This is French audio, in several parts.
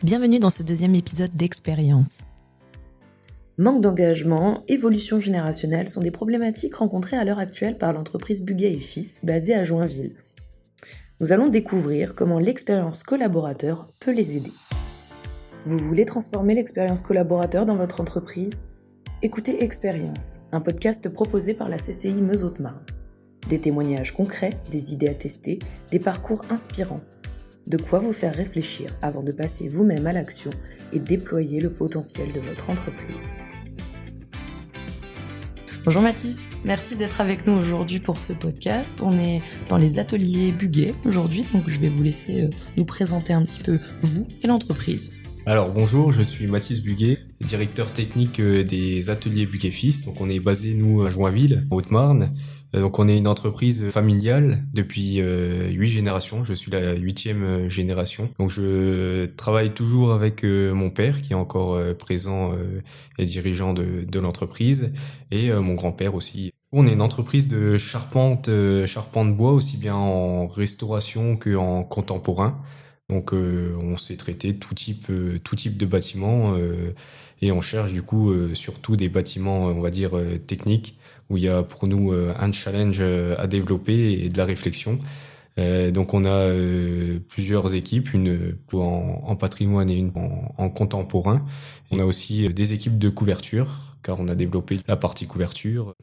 Bienvenue dans ce deuxième épisode d'Expérience. Manque d'engagement, évolution générationnelle sont des problématiques rencontrées à l'heure actuelle par l'entreprise Buguet et Fils, basée à Joinville. Nous allons découvrir comment l'expérience collaborateur peut les aider. Vous voulez transformer l'expérience collaborateur dans votre entreprise ? Écoutez Expérience, un podcast proposé par la CCI Meuse-Haute-Marne. Des témoignages concrets, des idées à tester, des parcours inspirants. De quoi vous faire réfléchir avant de passer vous-même à l'action et déployer le potentiel de votre entreprise. Bonjour Mathis, merci d'être avec nous aujourd'hui pour ce podcast. On est dans les ateliers Buguet aujourd'hui, donc je vais vous laisser nous présenter un petit peu vous et l'entreprise. Alors bonjour, je suis Mathis Buguet, directeur technique des ateliers Buguet Fils. Donc on est basé nous à Joinville, en Haute-Marne. Donc on est une entreprise familiale depuis 8 générations, je suis la 8e génération. Donc je travaille toujours avec mon père qui est encore présent et dirigeant de l'entreprise et mon grand-père aussi. On est une entreprise de charpente bois aussi bien en restauration qu'en contemporain. Donc on sait traiter tout type de bâtiments et on cherche du coup surtout des bâtiments on va dire techniques où il y a pour nous un challenge à développer et de la réflexion. Donc on a plusieurs équipes, une en patrimoine et une en contemporain. On a aussi des équipes de couverture car on a développé la partie couverture.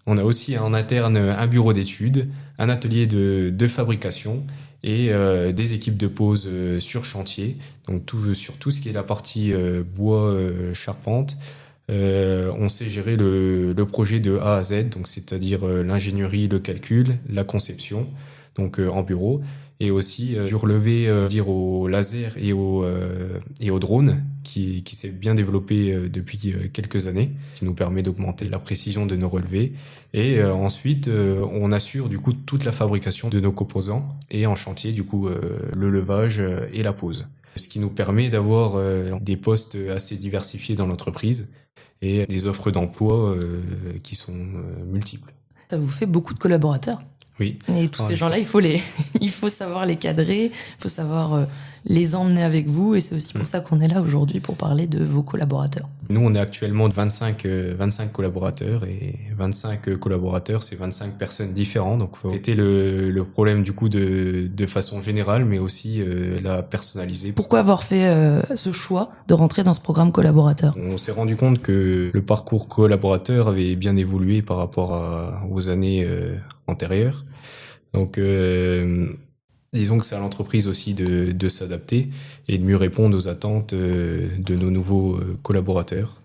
On a aussi en interne un bureau d'études, un atelier de fabrication et des équipes de pose sur chantier, donc sur tout ce qui est la partie bois charpente. On sait gérer le projet de A à Z, donc c'est-à-dire l'ingénierie, le calcul, la conception, donc en bureau, et aussi du relevé dire au laser et au drone qui s'est bien développé depuis quelques années, qui nous permet d'augmenter la précision de nos relevés. Et ensuite, on assure du coup toute la fabrication de nos composants et en chantier du coup le levage et la pose. Ce qui nous permet d'avoir des postes assez diversifiés dans l'entreprise et des offres d'emploi qui sont multiples. Ça vous fait beaucoup de collaborateurs. Oui. Et tous ces gens-là, il faut savoir les cadrer, il faut savoir les emmener avec vous, et c'est aussi pour ça qu'on est là aujourd'hui pour parler de vos collaborateurs. Nous, on est actuellement de 25 collaborateurs, et 25 collaborateurs, c'est 25 personnes différentes, donc faut traiter le problème du coup de façon générale, mais aussi la personnaliser. Pourquoi avoir fait ce choix de rentrer dans ce programme collaborateur ? On s'est rendu compte que le parcours collaborateur avait bien évolué par rapport aux années antérieures. Donc, disons que c'est à l'entreprise aussi de s'adapter et de mieux répondre aux attentes de nos nouveaux collaborateurs.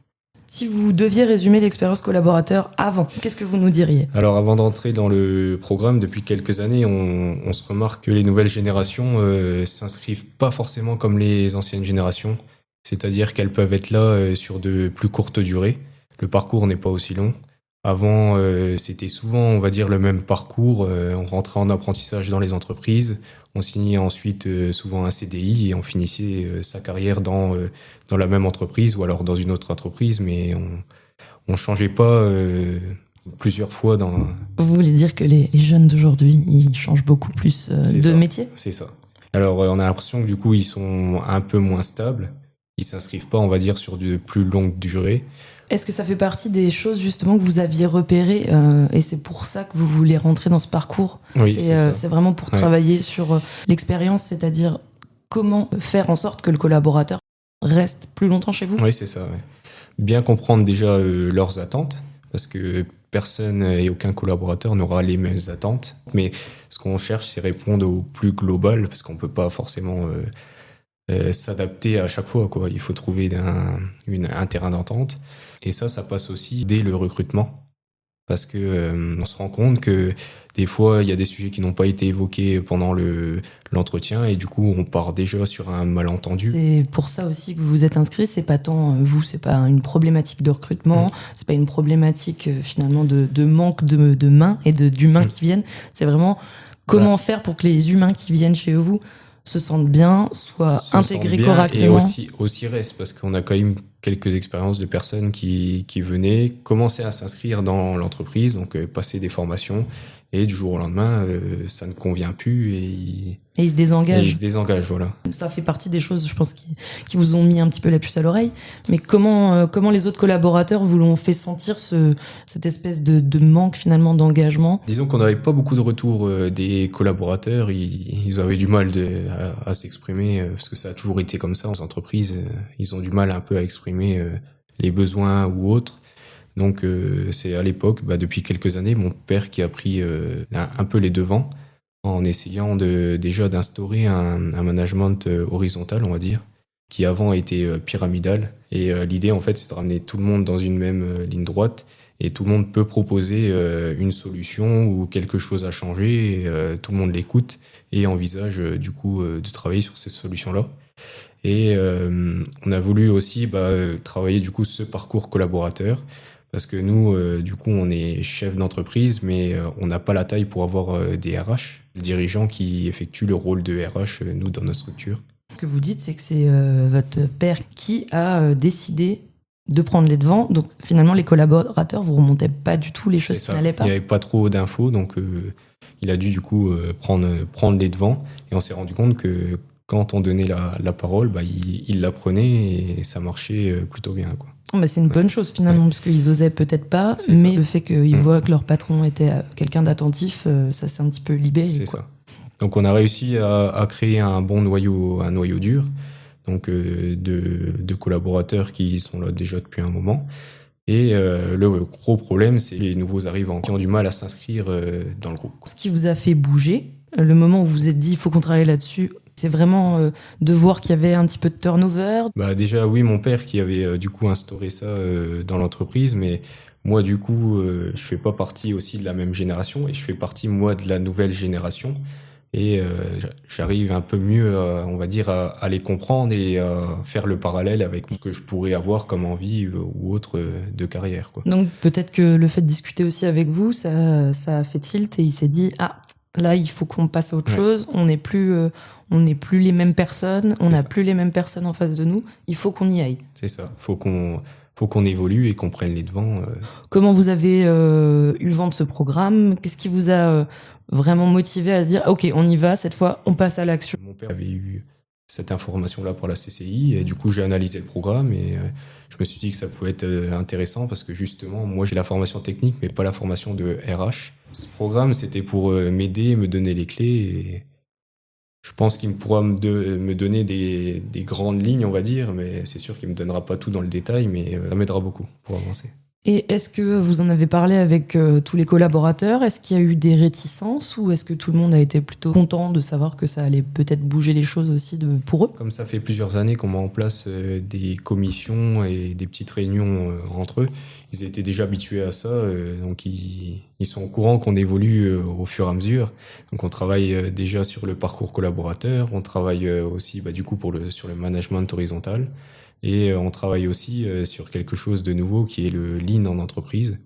Si vous deviez résumer l'expérience collaborateur avant, qu'est-ce que vous nous diriez ? Alors avant d'entrer dans le programme, depuis quelques années, on se remarque que les nouvelles générations s'inscrivent pas forcément comme les anciennes générations. C'est-à-dire qu'elles peuvent être là sur de plus courtes durées. Le parcours n'est pas aussi long. Avant, c'était souvent, on va dire, le même parcours. On rentrait en apprentissage dans les entreprises, on signait ensuite souvent un CDI et on finissait sa carrière dans la même entreprise ou alors dans une autre entreprise, mais on changeait pas plusieurs fois dans... Vous voulez dire que les jeunes d'aujourd'hui, ils changent beaucoup plus de métier ? C'est ça. Alors, on a l'impression que du coup, ils sont un peu moins stables. Ils s'inscrivent pas, on va dire, sur de plus longues durées. Est-ce que ça fait partie des choses justement que vous aviez repérées et c'est pour ça que vous voulez rentrer dans ce parcours ? Oui, c'est ça. C'est vraiment pour travailler sur l'expérience, c'est-à-dire comment faire en sorte que le collaborateur reste plus longtemps chez vous ? Oui, c'est ça. Ouais. Bien comprendre déjà leurs attentes, parce que personne et aucun collaborateur n'aura les mêmes attentes. Mais ce qu'on cherche, c'est répondre au plus global, parce qu'on peut pas forcément s'adapter à chaque fois, quoi. Il faut trouver un terrain d'entente. Et ça passe aussi dès le recrutement. Parce que on se rend compte que des fois, il y a des sujets qui n'ont pas été évoqués pendant l'entretien et du coup, on part déjà sur un malentendu. C'est pour ça aussi que vous vous êtes inscrit. C'est pas tant vous, c'est pas une problématique de recrutement, c'est pas une problématique finalement de manque de mains et d'humains qui viennent. C'est vraiment comment faire pour que les humains qui viennent chez vous se sentent bien, soient intégrés correctement. Et aussi restent, parce qu'on a quand même quelques expériences de personnes qui venaient commencer à s'inscrire dans l'entreprise, donc passer des formations, Et du jour au lendemain, ça ne convient plus Et ils se désengagent. Et ils se désengagent, voilà. Ça fait partie des choses, je pense, qui vous ont mis un petit peu la puce à l'oreille. Mais comment les autres collaborateurs vous l'ont fait sentir cette espèce de manque finalement d'engagement? Disons qu'on n'avait pas beaucoup de retours des collaborateurs. Ils avaient du mal à s'exprimer parce que ça a toujours été comme ça aux entreprises. Ils ont du mal un peu à exprimer les besoins ou autres. Donc c'est à l'époque, depuis quelques années, mon père qui a pris un peu les devants en essayant déjà d'instaurer un management horizontal, on va dire, qui avant était pyramidal. Et l'idée, en fait, c'est de ramener tout le monde dans une même ligne droite et tout le monde peut proposer une solution ou quelque chose à changer. Et, tout le monde l'écoute et envisage du coup de travailler sur ces solutions-là. Et on a voulu aussi travailler du coup ce parcours collaborateur. Parce que nous, du coup, on est chef d'entreprise, mais on n'a pas la taille pour avoir des RH, des dirigeants qui effectuent le rôle de RH, nous, dans notre structure. Ce que vous dites, c'est que c'est votre père qui a décidé de prendre les devants. Donc, finalement, les collaborateurs, vous remontez pas du tout les choses qui n'allaient pas. Il n'y avait pas trop d'infos, donc il a dû, du coup, prendre les devants. Et on s'est rendu compte que quand on donnait la parole, il la prenait et ça marchait plutôt bien, quoi. C'est une bonne chose finalement, parce qu'ils osaient peut-être pas, mais le fait qu'ils voient que leur patron était quelqu'un d'attentif, ça s'est un petit peu libéré. C'est ça. Donc on a réussi à créer un bon noyau dur, donc de collaborateurs qui sont là déjà depuis un moment. Et le gros problème, c'est les nouveaux arrivants qui ont du mal à s'inscrire dans le groupe. Ce qui vous a fait bouger, le moment où vous vous êtes dit il faut qu'on travaille là-dessus, c'est vraiment de voir qu'il y avait un petit peu de turnover. Déjà oui, mon père qui avait du coup instauré ça dans l'entreprise, mais moi du coup je fais pas partie aussi de la même génération et je fais partie moi de la nouvelle génération et j'arrive un peu mieux on va dire à les comprendre et à faire le parallèle avec ce que je pourrais avoir comme envie ou autre de carrière, quoi. Donc peut-être que le fait de discuter aussi avec vous, ça a fait tilt et il s'est dit là il faut qu'on passe à autre chose, on n'est plus les mêmes personnes, on n'a plus les mêmes personnes en face de nous, il faut qu'on y aille. C'est ça, faut qu'on évolue et qu'on prenne les devants. Comment vous avez eu vent de ce programme? Qu'est-ce qui vous a vraiment motivé à se dire ok, on y va, cette fois on passe à l'action? Mon père avait eu cette information-là par la CCI et du coup j'ai analysé le programme et je me suis dit que ça pouvait être intéressant parce que justement moi j'ai la formation technique mais pas la formation de RH. Ce programme c'était pour m'aider, me donner les clés et je pense qu'il pourra me donner des grandes lignes, on va dire, mais c'est sûr qu'il me donnera pas tout dans le détail, mais ça m'aidera beaucoup pour avancer. Et est-ce que vous en avez parlé avec tous les collaborateurs? Est-ce qu'il y a eu des réticences ou est-ce que tout le monde a été plutôt content de savoir que ça allait peut-être bouger les choses aussi pour eux? Comme ça fait plusieurs années qu'on met en place des commissions et des petites réunions entre eux, ils étaient déjà habitués à ça, donc ils sont au courant qu'on évolue au fur et à mesure. Donc on travaille déjà sur le parcours collaborateur, on travaille aussi du coup sur le management horizontal. Et on travaille aussi sur quelque chose de nouveau qui est le Lean en entreprise.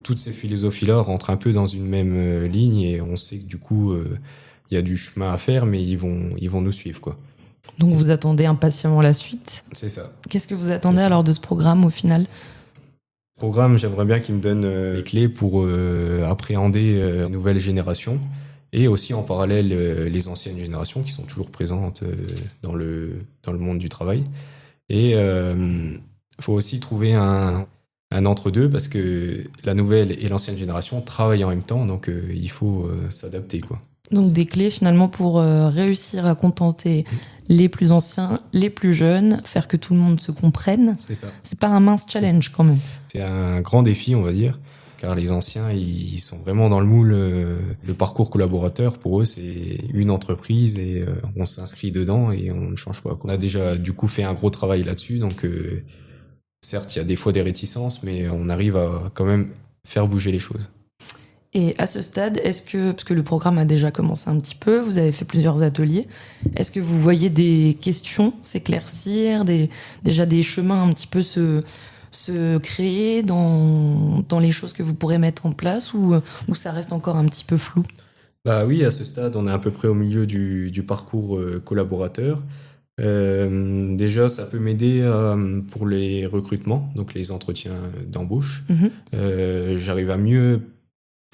Toutes ces philosophies-là rentrent un peu dans une même ligne et on sait que du coup, il y a du chemin à faire, mais ils vont nous suivre, quoi. Donc vous attendez impatiemment la suite. C'est ça. Qu'est-ce que vous attendez alors de ce programme au final? Programme, j'aimerais bien qu'il me donne les clés pour appréhender la nouvelle génération et aussi en parallèle les anciennes générations qui sont toujours présentes dans le monde du travail. Et faut aussi trouver un entre-deux parce que la nouvelle et l'ancienne génération travaillent en même temps, donc il faut s'adapter, quoi. Donc des clés finalement pour réussir à contenter les plus anciens, les plus jeunes, faire que tout le monde se comprenne. C'est ça. C'est pas un mince challenge quand même. C'est un grand défi, on va dire, car les anciens, ils sont vraiment dans le moule. Le parcours collaborateur, pour eux, c'est une entreprise et on s'inscrit dedans et on ne change pas. On a déjà du coup fait un gros travail là-dessus, donc certes, il y a des fois des réticences, mais on arrive à quand même faire bouger les choses. Et à ce stade, parce que le programme a déjà commencé un petit peu, vous avez fait plusieurs ateliers, est-ce que vous voyez des questions s'éclaircir, déjà des chemins un petit peu se créer dans les choses que vous pourrez mettre en place ou ça reste encore un petit peu flou? Oui, à ce stade, on est à peu près au milieu du parcours collaborateur. Déjà, ça peut m'aider pour les recrutements, donc les entretiens d'embauche. J'arrive à mieux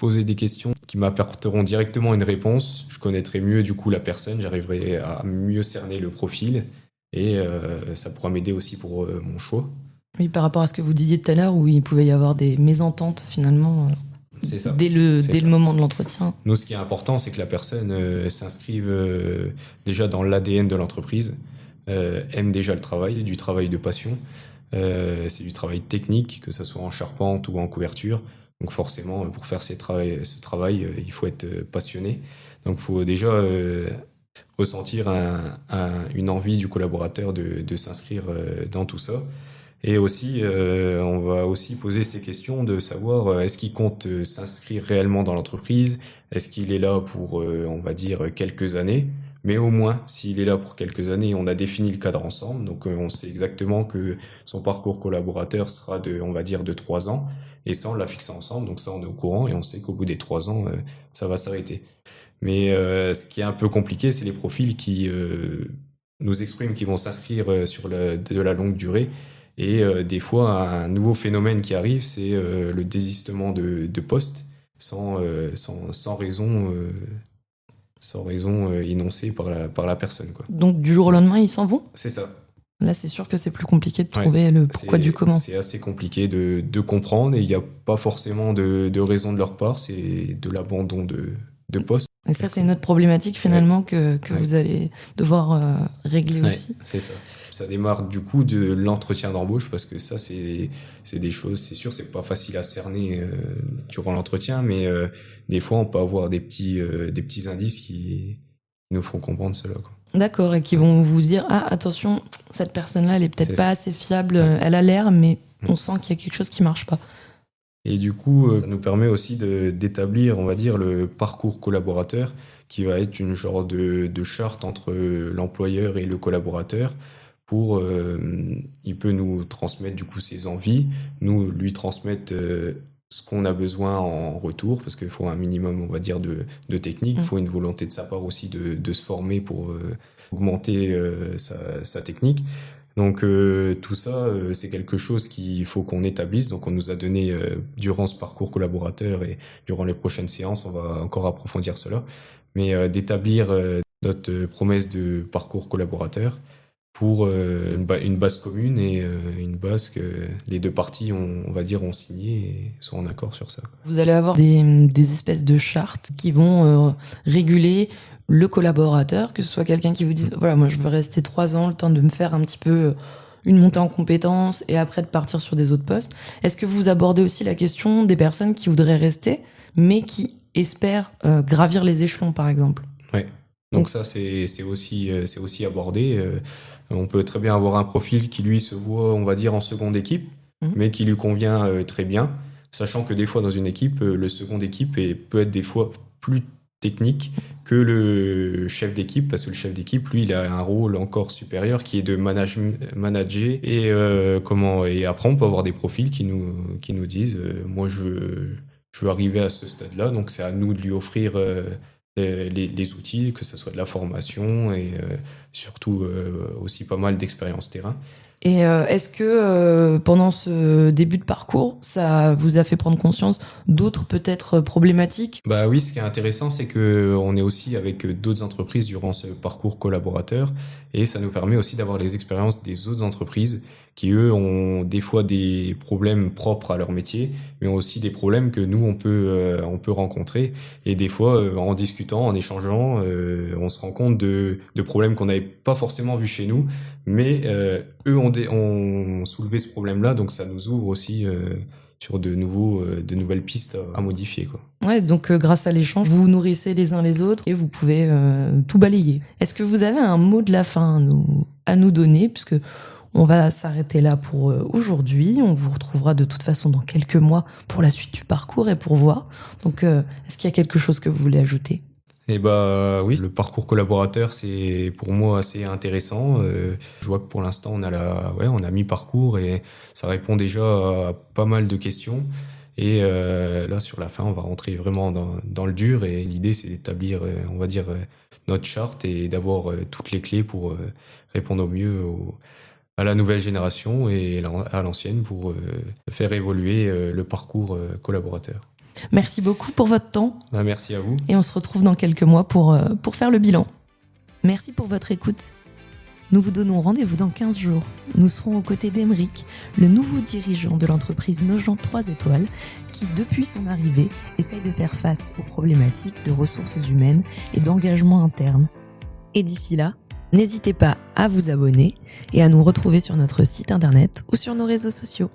poser des questions qui m'apporteront directement une réponse. Je connaîtrai mieux du coup la personne, j'arriverai à mieux cerner le profil et ça pourra m'aider aussi pour mon choix. Oui, par rapport à ce que vous disiez tout à l'heure, où il pouvait y avoir des mésententes finalement C'est ça. dès le moment de l'entretien. Nous, ce qui est important, c'est que la personne s'inscrive déjà dans l'ADN de l'entreprise, aime déjà le travail, c'est du travail de passion, c'est du travail technique, que ce soit en charpente ou en couverture. Donc forcément, pour faire ce travail, il faut être passionné. Donc il faut déjà ressentir une envie du collaborateur de s'inscrire dans tout ça. Et aussi, on va aussi poser ces questions de savoir est-ce qu'il compte s'inscrire réellement dans l'entreprise, est-ce qu'il est là pour, on va dire, quelques années, mais au moins, s'il est là pour quelques années, on a défini le cadre ensemble, donc on sait exactement que son parcours collaborateur sera on va dire, de 3 ans, et ça, on l'a fixé ensemble, donc ça, on est au courant, et on sait qu'au bout des 3 ans, ça va s'arrêter. Mais ce qui est un peu compliqué, c'est les profils qui nous expriment qu'ils vont s'inscrire sur de la longue durée. Et des fois, un nouveau phénomène qui arrive, c'est le désistement de poste sans raison, énoncée par la personne, quoi. Donc du jour au lendemain, ils s'en vont ? C'est ça. Là, c'est sûr que c'est plus compliqué de trouver le pourquoi du comment. C'est assez compliqué de comprendre et il n'y a pas forcément de raison de leur part, c'est de l'abandon de poste. Et ça, c'est une autre problématique finalement que vous allez devoir régler aussi. C'est ça. Ça démarre du coup de l'entretien d'embauche parce que ça, c'est des choses, c'est sûr, c'est pas facile à cerner durant l'entretien, mais des fois, on peut avoir des petits indices qui nous feront comprendre cela, quoi. D'accord, et qui vont vous dire attention, cette personne-là, elle est peut-être pas assez fiable, elle a l'air, mais on sent qu'il y a quelque chose qui marche pas. Et du coup, ça nous permet aussi d'établir, on va dire, le parcours collaborateur qui va être une genre de charte entre l'employeur et le collaborateur pour, il peut nous transmettre du coup ses envies, nous lui transmettre ce qu'on a besoin en retour, parce qu'il faut un minimum, on va dire, de technique, il faut une volonté de sa part aussi de se former pour augmenter sa technique. Donc tout ça, c'est quelque chose qu'il faut qu'on établisse. Donc on nous a donné durant ce parcours collaborateur et durant les prochaines séances, on va encore approfondir cela, mais d'établir notre promesse de parcours collaborateur pour une base commune et une base que les deux parties on va dire ont signé et sont en accord sur ça. Vous allez avoir des espèces de chartes qui vont réguler le collaborateur, que ce soit quelqu'un qui vous dise voilà, moi je veux rester 3 ans, le temps de me faire un petit peu une montée en compétences et après de partir sur des autres postes. Est-ce que vous abordez aussi la question des personnes qui voudraient rester mais qui espèrent gravir les échelons par exemple? Ouais. Donc ça c'est aussi abordé. On peut très bien avoir un profil qui lui se voit, on va dire, en seconde équipe, mais qui lui convient très bien, sachant que des fois dans une équipe, le second équipe peut être des fois plus technique que le chef d'équipe, parce que le chef d'équipe, lui, il a un rôle encore supérieur qui est de manager et après on peut avoir des profils qui nous disent moi je veux arriver à ce stade-là, donc c'est à nous de lui offrir les outils, que ce soit de la formation et surtout aussi pas mal d'expérience terrain. Et est-ce que pendant ce début de parcours, ça vous a fait prendre conscience d'autres peut-être problématiques ? Bah oui, ce qui est intéressant, c'est que on est aussi avec d'autres entreprises durant ce parcours collaborateur et ça nous permet aussi d'avoir les expériences des autres entreprises qui, eux, ont des fois des problèmes propres à leur métier, mais ont aussi des problèmes que nous, on peut rencontrer. Et des fois, en discutant, en échangeant, on se rend compte de problèmes qu'on n'avait pas forcément vus chez nous, mais eux ont soulevé ce problème-là, donc ça nous ouvre aussi sur de nouvelles pistes à modifier, quoi. Ouais, donc grâce à l'échange, vous vous nourrissez les uns les autres et vous pouvez tout balayer. Est-ce que vous avez un mot de la fin à nous donner, puisque on va s'arrêter là pour aujourd'hui. On vous retrouvera de toute façon dans quelques mois pour la suite du parcours et pour voir. Donc, est-ce qu'il y a quelque chose que vous voulez ajouter ? Eh bah oui, le parcours collaborateur, c'est pour moi assez intéressant. Je vois que pour l'instant, on a mi-parcours et ça répond déjà à pas mal de questions. Et là, sur la fin, on va rentrer vraiment dans le dur et l'idée, c'est d'établir, on va dire, notre charte et d'avoir toutes les clés pour répondre au mieux à la nouvelle génération et à l'ancienne pour faire évoluer le parcours collaborateur. Merci beaucoup pour votre temps. Merci à vous. Et on se retrouve dans quelques mois pour faire le bilan. Merci pour votre écoute. Nous vous donnons rendez-vous dans 15 jours. Nous serons aux côtés d'Aymeric, le nouveau dirigeant de l'entreprise Nogent 3 étoiles, qui, depuis son arrivée, essaye de faire face aux problématiques de ressources humaines et d'engagement interne. Et d'ici là, n'hésitez pas à vous abonner et à nous retrouver sur notre site internet ou sur nos réseaux sociaux.